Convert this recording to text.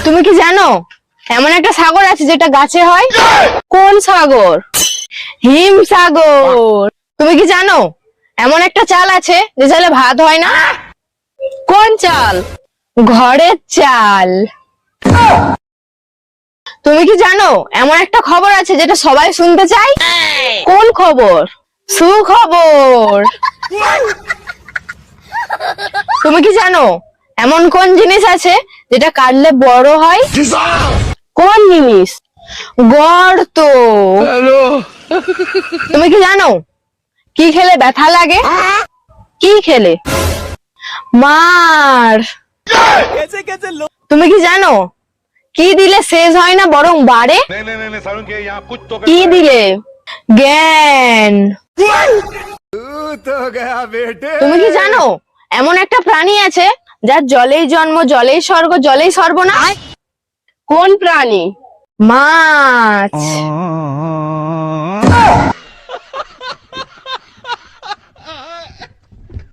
তুমি কি জানো এমন একটা সাগর আছে যেটা গাছে হয়? কোন সাগর? হিম সাগর। তুমি কি জানো এমন একটা চাল আছে যে চালে ভাত হয় না? কোন চাল? ঘরের চাল। তুমি কি জানো এমন একটা খবর আছে যেটা সবাই শুনতে চায়? কোন খবর? সুখবর। তুমি কি জানো এমন কোন জিনিস আছে যেটা কাটলে বড় হয়? কোন জিনিস? গর্ত। তুমি কি জানো কি খেলে ব্যথা লাগে? কি খেলে? মার। তুমি কি জানো কি দিলে শেষ হয় না বরং বাড়ে? কি দিলে? জ্ঞান। তুমি কি জানো এমন একটা প্রাণী আছে যার জলেই জন্ম, জলেই স্বর্গ, জলেই সর্বনাশ? কোন প্রাণী? মাছ।